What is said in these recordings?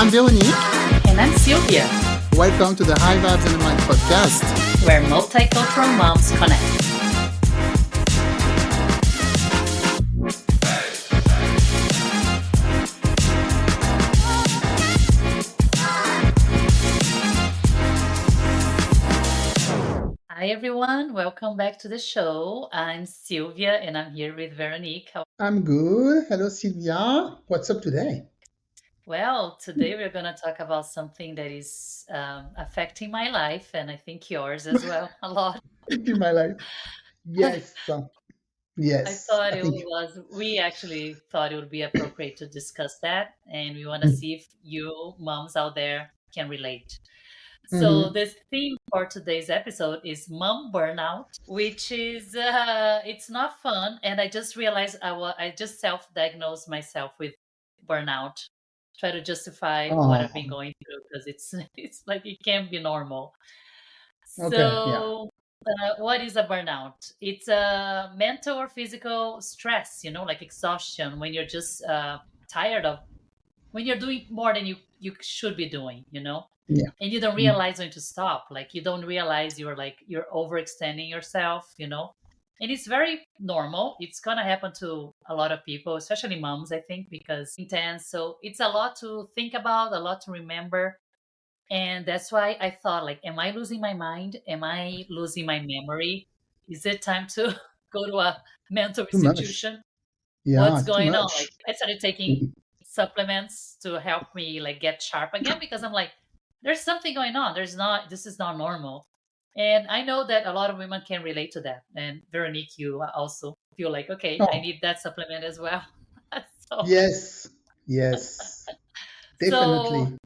I'm Veronique. And I'm Silvia, Welcome to the High Vibes and the Mind podcast. where multicultural moms connect. Hi, everyone. Welcome back to the show. I'm Silvia, and I'm here with Veronique. I'm good. Hello, Sylvia. What's up today? Well, today we're going to talk about something that is affecting my life, and I think yours as well, a lot. In my life. Yes. I Yes. thought I it think. was, we actually thought it would be appropriate to discuss that, and we want to Mm-hmm. see if you moms out there can relate. So, Mm-hmm. this theme for today's episode is mom burnout, which is, it's not fun. And I just realized I just self diagnosed myself with burnout, try to justify what I've been Oh, going through because it's like it can't be normal. okay. Yeah. So, what is a burnout? It's a mental or physical stress, like exhaustion when you're just tired of, when you're doing more than you should be doing, Yeah. and you don't Mm. realize when to stop. Like you don't realize you're overextending yourself. And it's very normal. It's gonna happen to a lot of people, especially moms, I think, because intense. So it's a lot to think about, a lot to remember. And that's why I thought, like, am I losing my mind? Am I losing my memory? Is it time to go to a mental Too much. institution? Yeah, What's it's too going on? Like, much. I started taking Mhm. supplements to help me like get sharp again because I'm like, there's something going on. This is not normal. And I know that a lot of women can relate to that. And Veronique, you also feel like, okay, I Oh, need that supplement as well. so, yes. Yes. so Definitely.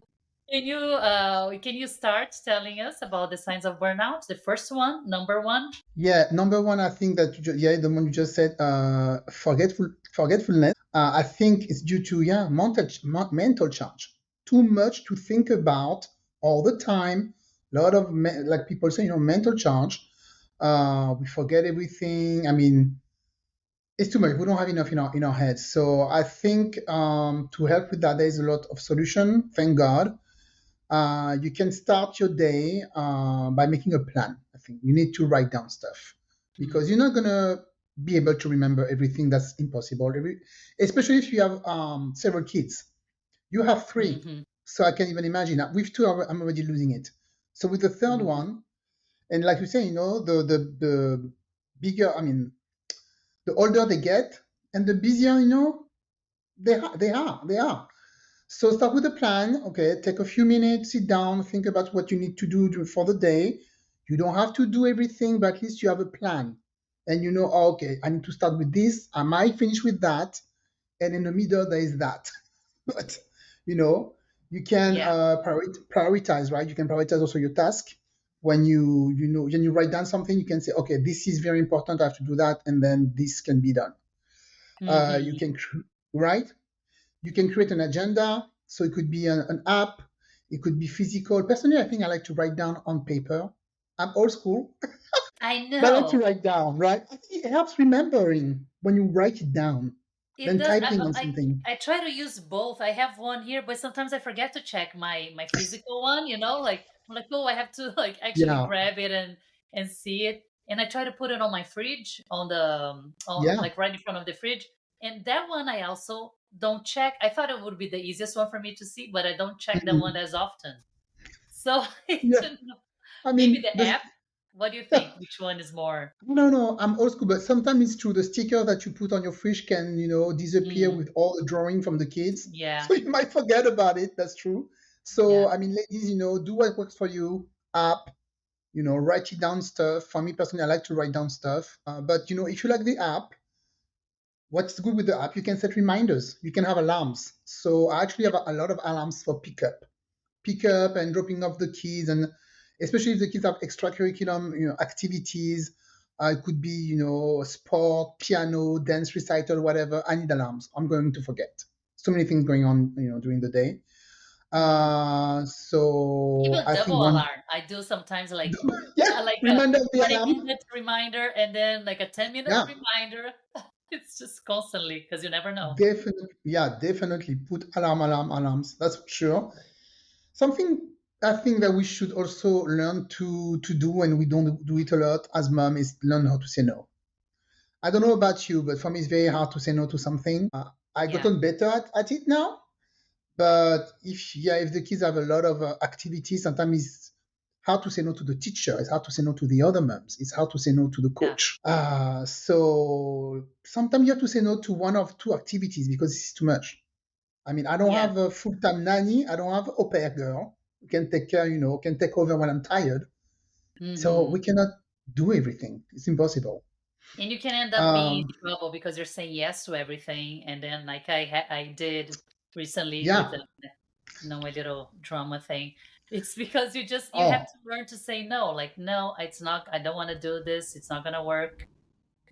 can you start telling us about the signs of burnout? The first one, number one. Yeah. Number one, I think that yeah, the one you just said, forgetfulness. I think it's due to yeah, mental charge. Too much to think about all the time. A lot of like people say, mental charge. We forget everything. I mean, it's too much. We don't have enough in our heads. So I think to help with that, there is a lot of solution. Thank God. You can start your day by making a plan. I think you need to write down stuff because you're not gonna be able to remember everything. That's impossible. Especially if you have several kids. You have three, Mm-hmm. so I can even imagine that. With two, I'm already losing it. So with the third Mm-hmm. one, and like you say, the bigger. I mean, the older they get, and the busier, they are. So start with a plan. Okay, take a few minutes, sit down, think about what you need to do for the day. You don't have to do everything, but at least you have a plan. And oh, okay, I need to start with this. I might finish with that. And in the middle, there is that. But, you know, you can Yeah. prioritize, right? You can prioritize also your task. When you write down something, you can say, okay, this is very important. I have to do that. And then this can be done. You Mm-hmm. can, right? You can create an agenda. So it could be an app, it could be physical. Personally, I think I like to write down on paper. I'm old school, I but I like to know. write down, right? I think it helps remembering when you write it down It than does. typing on something. I try to use both. I have one here, but sometimes I forget to check my physical one. Like I'm like, oh, I have to like actually Yeah, grab it and see it. And I try to put it on my fridge, on yeah. like right in front of the fridge. And that one I also don't check. I thought it would be the easiest one for me to see, but I don't check that one Mhm. as often. So I Yeah, don't know. I Maybe mean, the app. What do you think? Which one is more? no, no, I'm old school, but sometimes it's true. The sticker that you put on your fridge can, disappear Mm, with all the drawing from the kids. yeah. So you might forget about it. That's true. So, Yeah. I mean, ladies, do what works for you. App, write it down stuff. For me personally, I like to write down stuff. But, if you like the app, what's good with the app, you can set reminders. You can have alarms. So I actually have a lot of alarms for pickup and dropping off the kids, and especially if the kids have extracurriculum activities. It could be sport, piano, dance recital, whatever. I need alarms. I'm going to forget. So many things going on during the day. Mm. So Even I double think one. alarm. I do sometimes like Yeah, like a reminder of the alarm. 20-minute reminder and then like a 10-minute Yeah, reminder. It's just constantly because you never know. Definitely, yeah, definitely put alarms. That's for sure. Something I think that we should also learn to do, and we don't do it a lot as mom, is learn how to say no. I don't know about you, but for me, it's very hard to say no to something. I Yeah, gotten better at it now, but if the kids have a lot of activities, sometimes it's hard to say no to the teacher. It's hard to say no to the other moms. It's hard to say no to the yeah, coach. So sometimes you have to say no to one of two activities because it's too much. I mean, I don't yeah. have a full-time nanny. I don't have a au pair girl who can take care, can take over when I'm tired. So Hmm. we cannot do everything. It's impossible. And you can end up being Um, in trouble because you're saying yes to everything, and then like I did recently with yeah. the my little drama thing. It's because you have Oh, to learn to say no. Like no, it's not. I don't want to do this. It's not gonna work.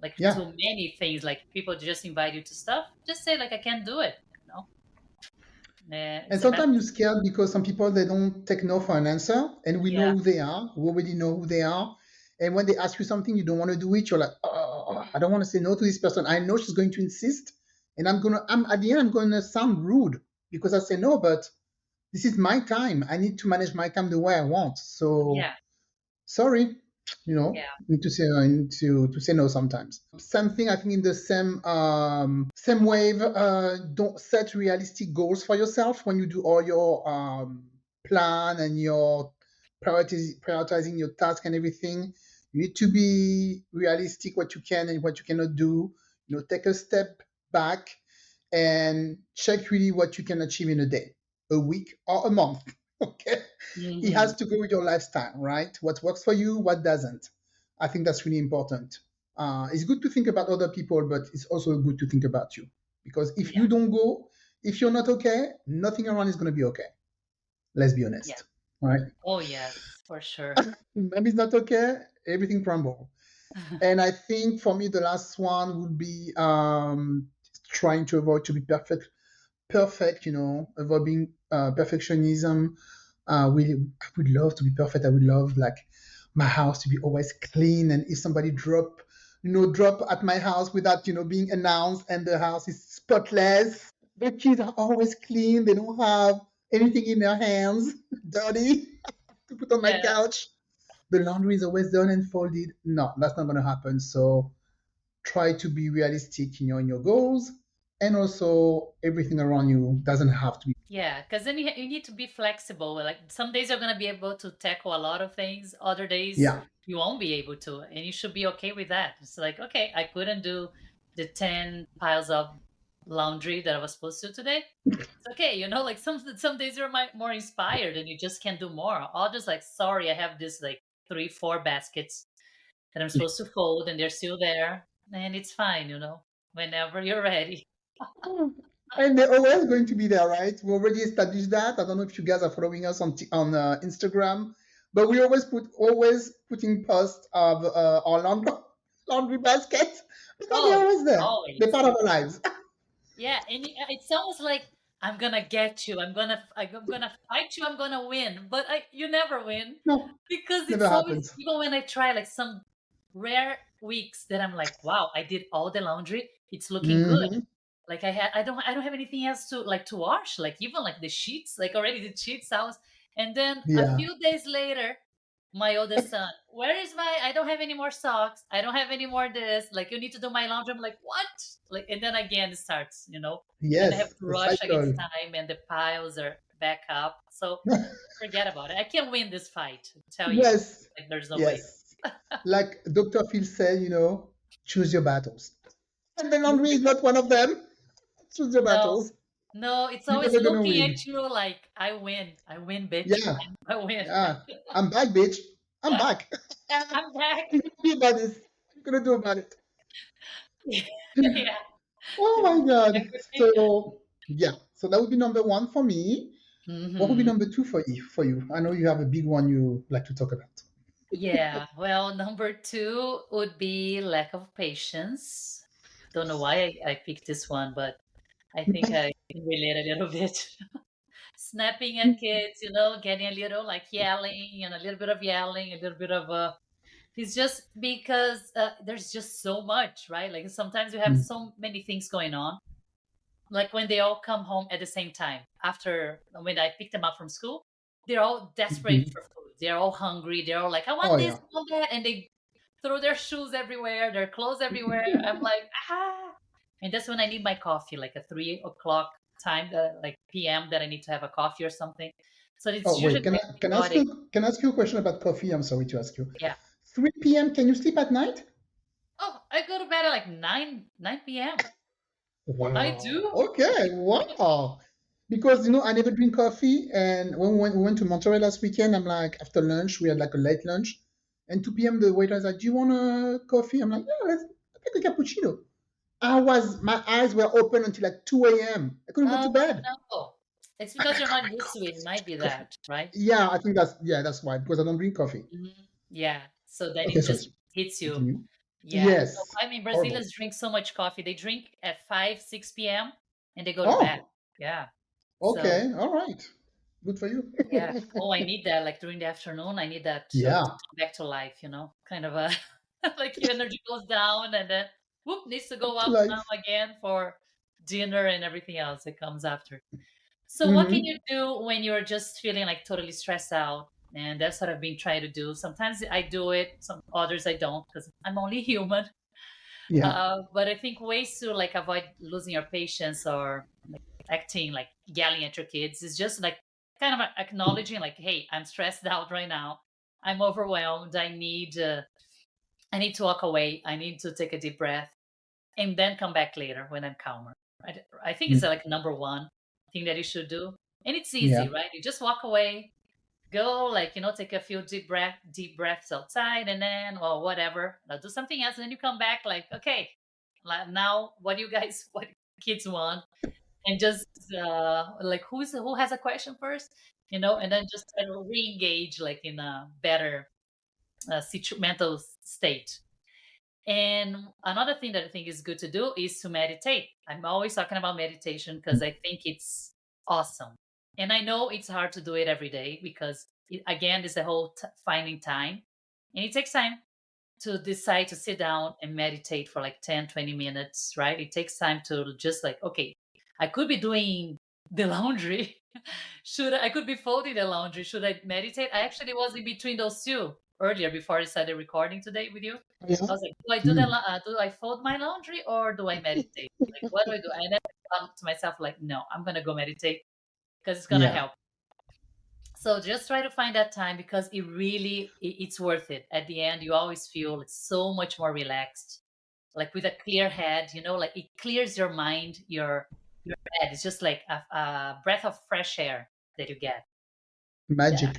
Like yeah. too many things. Like people just invite you to stuff. Just say like I can't do it. You know, And it's the best. sometimes you're scared because some people they don't take no for an answer, and we know Yeah, who they are. We already know who they are. And when they ask you something you don't want to do it, you're like, oh, I don't want to say no to this person. I know she's going to insist, and I'm at the end I'm gonna sound rude because I say no, but this is my time. I need to manage my time the way I want. So yeah, sorry, yeah, I need to say no sometimes. Same thing, I think, in the same wave. Don't set realistic goals for yourself when you do all your plan and your prioritizing your task and everything. You need to be realistic what you can and what you cannot do. Take a step back and check really what you can achieve in a day, a week, or a month. Okay, it hmm, has to go with your lifestyle, right? What works for you, what doesn't. I think that's really important. It's good to think about other people, but it's also good to think about you. Because if yeah, you don't go, if you're not okay, nothing around is going to be okay. Let's be yeah. honest, right? Oh yes, for sure. Maybe it's not okay, everything crumble. And I think for me, the last one would be trying to avoid to be perfect, avoid being perfectionism. I would love to be perfect. I would love like my house to be always clean. And if somebody drop at my house without, being announced and the house is spotless, the kids are always clean. They don't have anything in their hands, dirty to put on my Yeah, couch. The laundry is always done and folded. No, that's not going to happen. So try to be realistic in your goals, and also everything around you doesn't have to be. yeah. Because then you need to be flexible. Like some days you're gonna be able to tackle a lot of things. Other days Yeah. you won't be able to, and you should be okay with that. It's like okay, I couldn't do the 10 piles of laundry that I was supposed to today. It's okay, like some days you're more inspired and you just can't do more. Others like, sorry, I have this like 3, 4 baskets that I'm supposed to fold and they're still there. And it's fine, whenever you're ready. And they're always going to be there, right? We already established that. I don't know if you guys are following us on Instagram, but we always putting posts of our laundry baskets because they're Oh, always there. They're always. part of our lives. Yeah, and it's almost like I'm gonna get you. I'm gonna fight you. I'm gonna win, but you never win No, because never it's always happens. even when I try like some rare weeks that I'm like, wow, I did all the laundry. It's looking good. Hmm. Like I don't have anything else to wash. Like even like the sheets, like already the sheets out. And then a Yeah. few days later, my oldest son, where is my? I don't have any more socks. I don't have any more this. Like you need to do my laundry. I'm like what? Like and then again it starts. Then I have Yes, to the rush against cycle. time, and the piles are back up. So forget about it. I can't win this fight. I tell you, Yes, like there's no way. yes. Like Dr. Phil said, choose your battles. And the laundry is not one of them. Choose your No, battles. no, it's You're always never gonna looking win. at you like I win, bitch. Yeah, I win. yeah. I'm back, bitch. I'm back. I'm back. What are you gonna do about this? What are you gonna do about it? Yeah, Oh yeah. my God. Everything. So yeah. So that would be number one for me. What would be Hmm. number two for you? For you? I know you have a big one you like to talk about. Yeah. Well, number two would be lack of patience. Don't know why I picked this one, but I think I can relate a little bit. Snapping at kids, getting a little like yelling and a little bit of yelling, a little bit of It's just because there's just so much, right? Like sometimes you have Mm. so many things going on. Like when they all come home at the same time after when I pick them up from school, they're all desperate Mhm. for food. They're all hungry. They're all like, I want Oh this, yeah. I want that. And they throw their shoes everywhere, their clothes everywhere. I'm like, ah. And that's when I need my coffee, like a 3 o'clock time, like PM, that I need to have a coffee or something. So it's Oh wait, usually like can I ask chaotic. you a question about coffee? I'm sorry to ask you. Yeah. 3 p.m. Can you sleep at night? Oh, I go to bed at like 9 p.m. I Wow. do. Okay. Wow. Because I never drink coffee, and when we went to Monterey last weekend, I'm like, after lunch, we had like a late lunch, and 2 p.m. the waiter's like, "Do you want a coffee?" I'm like, "Yeah, let's take a cappuccino." My eyes were open until like 2 a.m. I couldn't go to Oh bed. no. It's because you're not used to it. It might be that, right? Yeah, I think that's why, because I don't drink coffee. Yeah. So then Okay, it sorry. just hits you. Continue. Yeah. No, Yes. I mean, Horrible. Brazilians drink so much coffee. They drink at 5, 6 p.m. and they go to bed. Oh, Yeah. So, okay. All right. Good for you. yeah. Oh, I need that. Like during the afternoon, I need that to Yeah. come back to life, kind of a like your energy goes down and then whoop needs to go To up now life. again for dinner and everything else that comes after. So what can you Mm-hmm. do when you're just feeling like totally stressed out? And that's what I've been trying to do. Sometimes I do it, some others I don't because I'm only human. Yeah. But I think ways to like avoid losing your patience or like acting like yelling at your kids is just like kind of acknowledging like, hey, I'm stressed out right now. I'm overwhelmed. I need to walk away. I need to take a deep breath and then come back later when I'm calmer. Right? I think it's Mm. like number one thing that you should do. And it's easy, Yeah. right? You just walk away, go like, take a few deep breaths outside and then, or whatever, do something else. And then you come back like, okay, now what do you guys, what kids want? And just like, who has a question first? And then just try to re-engage like in a better mental state. And another thing that I think is good to do is to meditate. I'm always talking about meditation because I think it's awesome. And I know it's hard to do it every day because, again, it's the whole finding time. And it takes time to decide to sit down and meditate for like 10, 20 minutes, right? It takes time to just like, okay, I could be doing the laundry. I could be folding the laundry. Should I meditate? I actually was in between those two earlier before I started recording today with you. Yeah. I was like, do I Mm. do I fold my laundry or do I meditate? Like, what do I do? And then I thought to myself, like, no, I'm gonna go meditate because it's gonna Yeah. help. So just try to find that time because it's worth it. At the end, you always feel it's so much more relaxed, like with a clear head. Like it clears your mind, your head. It's just like a breath of fresh air that you get. Yeah. Magic.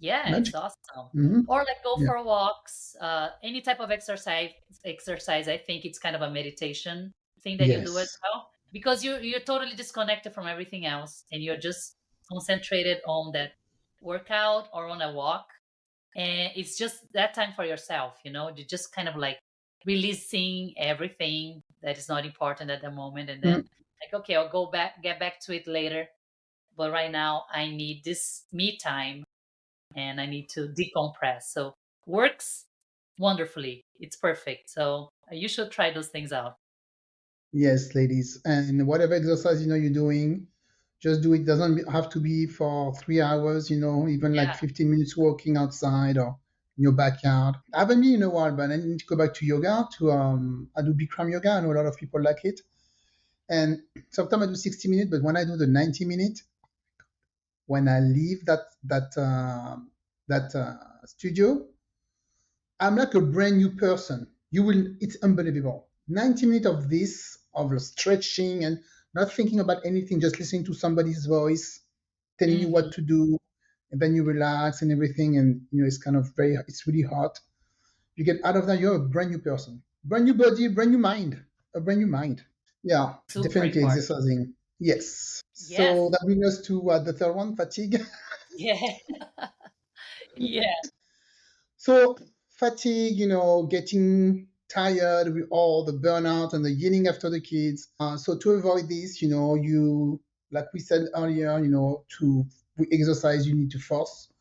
Yeah, it's Magic. awesome. Hmm. Or like go Yeah. for walks, any type of exercise. I think it's kind of a meditation thing that you do as Yes. well because you're totally disconnected from everything else and you're just concentrated on that workout or on a walk. And it's just that time for yourself, you're just kind of like releasing everything that is not important at the moment and Mm. then like, okay, I'll get back to it later. But right now I need this me time and I need to decompress. So works wonderfully. It's perfect. So you should try those things out. Yes, ladies. And whatever exercise you're doing, just do it. Doesn't have to be for 3 hours, even like Yeah. 15 minutes walking outside or in your backyard. I haven't been in a while, but I need to go back to yoga. I do Bikram yoga. I know a lot of people like it. And sometimes I do 60 minutes, but when I do the 90 minute, when I leave that studio, I'm like a brand new person. It's unbelievable. 90 minutes of this, of stretching and not thinking about anything, just listening to somebody's voice telling you Hmm. what to do, and then you relax and everything. And it's kind of it's really hot. You get out of that, you're a brand new person, brand new body, brand new mind, a brand new mind. Yeah, Super definitely important. exercising. Yes. Yes. So that brings us to the third one, fatigue. Yeah. Yeah. So fatigue, getting tired with all the burnout and the yelling after the kids. So to avoid this, you like we said earlier, to exercise, you need to force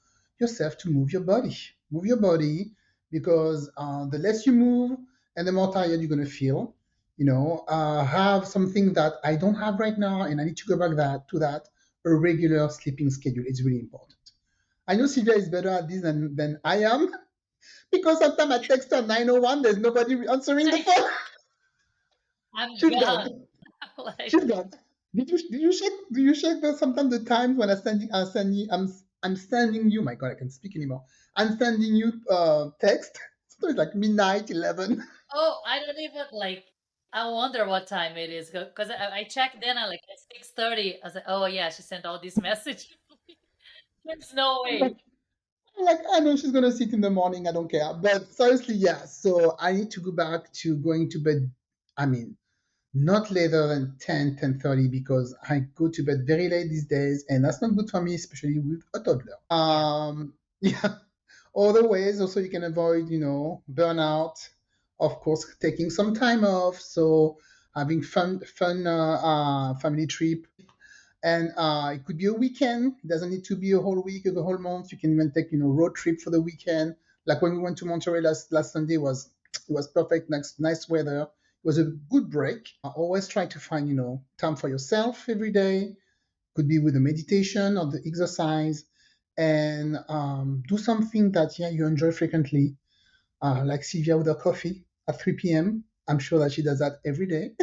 yourself to move your body. Move your body. because the less you move and the more tired you're going to feel. Have something that I don't have right now, and I need to go back to that. A regular sleeping schedule is really important. I know Sylvia is better at this than I am because sometimes I text her 9:01, there's nobody answering the phone. I'm She's gone. gone. Like, She's gone. Did you check sometimes the times when I'm sending you, my God, I can't speak anymore. I'm sending you text. So it's like midnight 11. oh, I don't even like. I wonder what time it is because I checked then. I like at 6:30. I was like, oh yeah, she sent all these messages. There's no way. Like, I know she's gonna sit in the morning, I don't care. But seriously, yeah. So I need to go back to going to bed. I mean, not later than 10:30 because I go to bed very late these days, and that's not good for me, especially with a toddler. Yeah, Yeah. Other ways also you can avoid, burnout. Of course, taking some time off. So having fun family trip, and it could be a weekend. It doesn't need to be a whole week or the whole month. You can even take, road trip for the weekend. Like when we went to Monterey last Sunday, it was perfect. Nice weather. It was a good break. Always try to find, time for yourself every day. Could be with the meditation or the exercise, and do something that, yeah, you enjoy frequently, like Sylvia with her coffee at 3 p.m. I'm sure that she does that every day.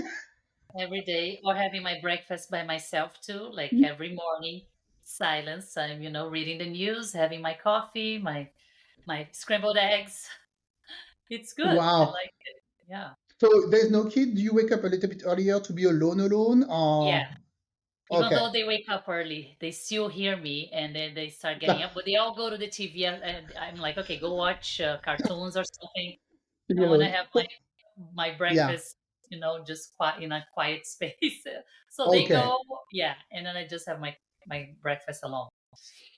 every day or having my breakfast by myself too. Like every morning, silence. I'm reading the news, having my coffee, my scrambled eggs. It's good. I Wow. like it. Yeah. So there's no kid. Do you wake up a little bit earlier to be alone? Yeah. Even Okay. though they wake up early, they still hear me and then they start getting up. But they all go to the TV and I'm like, okay, go watch cartoons or something. I want to have my Yeah. breakfast, just quiet in a quiet space. So they Okay. go, yeah, and then I just have my breakfast alone.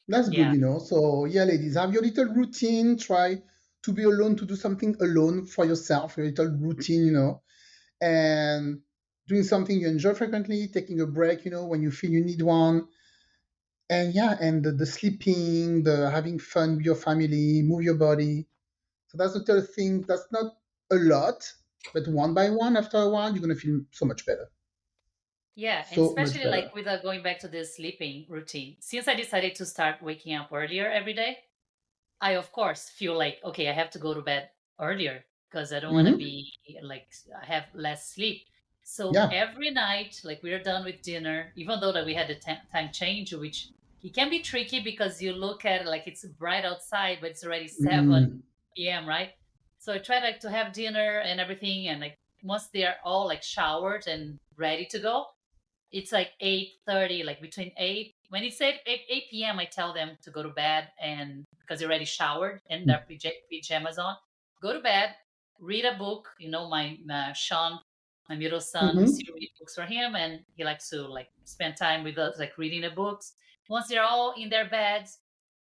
That's good, Yeah, So yeah, ladies, have your little routine. Try to be alone, to do something alone for yourself, your little routine, and doing something you enjoy frequently, taking a break, when you feel you need one. And yeah, and the sleeping, the having fun with your family, move your body. So that's the third thing. That's not a lot, but one by one, after a while, you're gonna feel so much better. yeah, and So much especially better. like with going back to the sleeping routine. Since I decided to start waking up earlier every day, I of course feel like okay, I have to go to bed earlier because I don't want to Hmm. be like I have less sleep. So Yeah. every night, like we're done with dinner, even though that we had the time change, which it can be tricky because you look at it like it's bright outside, but it's already Mm. 7 p.m. Right? So I try like to have dinner and everything, and like once they are all like showered and ready to go, it's like 8:30, like between 8 when it's 8 p.m. I tell them to go to bed and because they're already showered and their pajamas on, go to bed, read a book. My Sean, my middle son, we Hmm. still read books for him and he likes to like spend time with us like reading the books. Once they're all in their beds,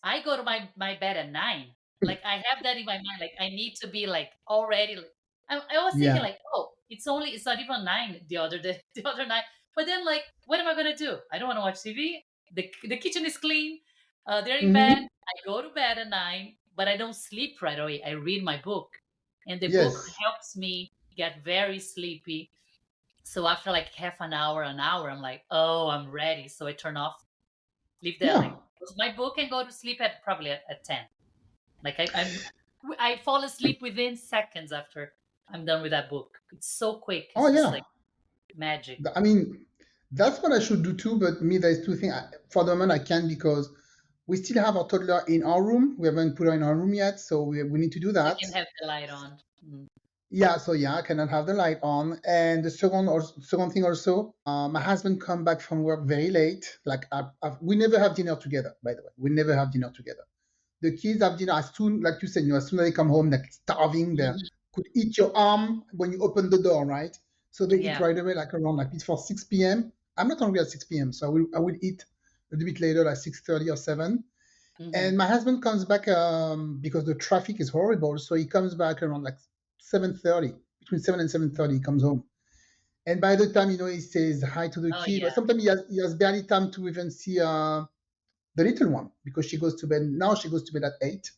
I go to my bed at 9. Like I have that in my mind. Like I need to be like already. Like, I was thinking Yeah. like, oh, it's not even 9 the other day, the other night. But then like, what am I gonna do? I don't want to watch TV. The kitchen is clean. They're in bed. Hmm. I go to bed at 9, but I don't sleep right away. I read my book, and the book Yes. helps me get very sleepy. So after like half an hour, I'm like, oh, I'm ready. So I turn off, leave the Yeah. like close my book and go to sleep at probably at 10. Like I fall asleep within seconds after I'm done with that book. It's so quick. Oh It's just yeah. like magic. I mean, that's what I should do too. But me, there's two things. For the moment, I can't because we still have our toddler in our room. We haven't put her in our room yet, so we need to do You that. can have the light on. Mm. Yeah, so yeah, I cannot have the light on. And the second thing also, my husband come back from work very late. Like we never have dinner together. By the way, we never have dinner together. The kids have dinner as soon, like you said, as soon as they come home, like starving, they Mhm. could eat your arm when you open the door, right? So they eat Yeah. right away, like around like it's for 6 p.m. I'm not hungry at 6 p.m., so I will eat a little bit later, like 6:30 or 7. Hmm. And my husband comes back because the traffic is horrible, so he comes back around like 7:30, between 7 and 7:30, he comes home. And by the time he says hi to the Oh kid, yeah. but sometimes he has barely time to even see the little one because she goes to bed now. She goes to bed at 8.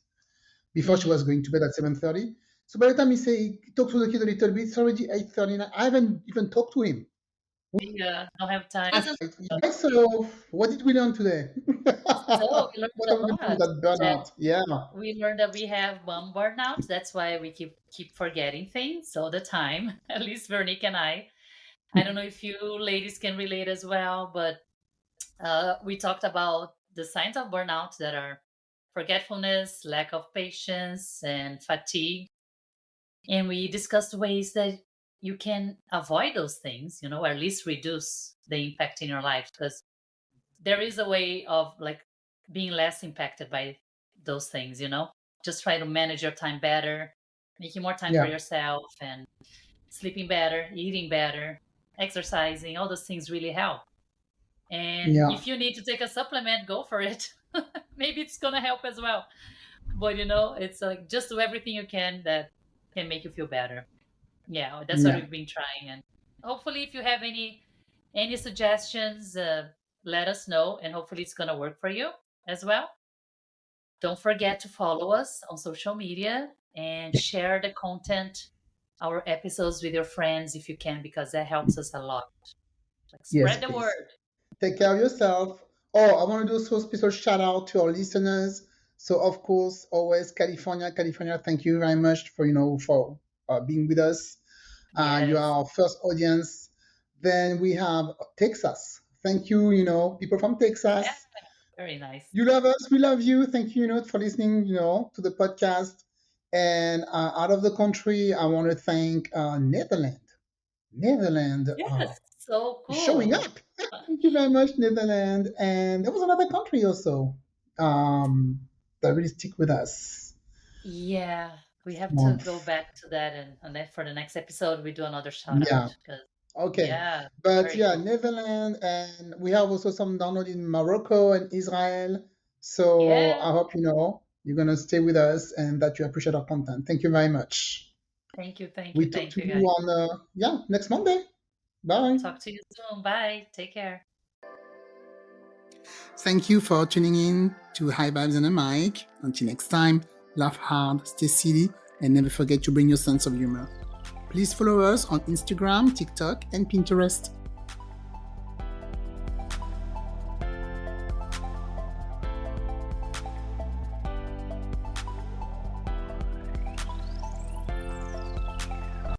before she was Mm. going to bed at 7:30. So by the time he talks to the kid a little bit, it's already 8:39. I haven't even talked to him. Yeah, don't have time. Right, so what did we learn today? So we learned What a are we going to do with lot. that That burnout? Yeah, we learned that we have mom burnout. That's why we keep forgetting things all the time. At least Veronique and I. I don't know if you ladies can relate as well, but we talked about the signs of burnout that are forgetfulness, lack of patience, and fatigue. And we discussed ways that you can avoid those things, or at least reduce the impact in your life. Because there is a way of like being less impacted by those things. Just try to manage your time better, making more time for yeah, yourself, and sleeping better, eating better, exercising. All those things really help. And yeah, if you need to take a supplement, go for it. Maybe it's gonna help as well. But it's like just do everything you can that can make you feel better. Yeah, that's what yeah. we've been trying. And hopefully, if you have any suggestions, let us know, and hopefully, it's gonna work for you as well. Don't forget to follow us on social media and share the content, our episodes with your friends if you can, because that helps us a lot. Like Yes, spread the please. word. Take care of yourself. Oh, I want to do so special shout out to our listeners. So of course, always California, California. Thank you very much for being with us. You Yes. are our first audience. Then we have Texas. Thank you, people from Yeah. Texas. Very nice. You love us, we love you. Thank you, for listening, to the podcast. And out of the country, I want to thank Netherlands. Netherlands Yes. So is showing cool. up. Thank you very much, Netherlands. And there was another country also that really stick with us Yeah. We this have to month. go back to that, and then for the next episode, we do another shout Yeah. out because, Okay. yeah, But very yeah, cool. Netherlands, and we have also some download in Morocco and Israel. So Yeah. I hope you're gonna stay with us and that you appreciate our content. Thank you very much. Thank you. Thank you. We talk Thank to you, you guys. on next Monday. Bye. Talk to you soon. Bye. Take care. Thank you for tuning in to High Vibes and a Mic. Until next time, laugh hard, stay silly, and never forget to bring your sense of humor. Please follow us on Instagram, TikTok, and Pinterest.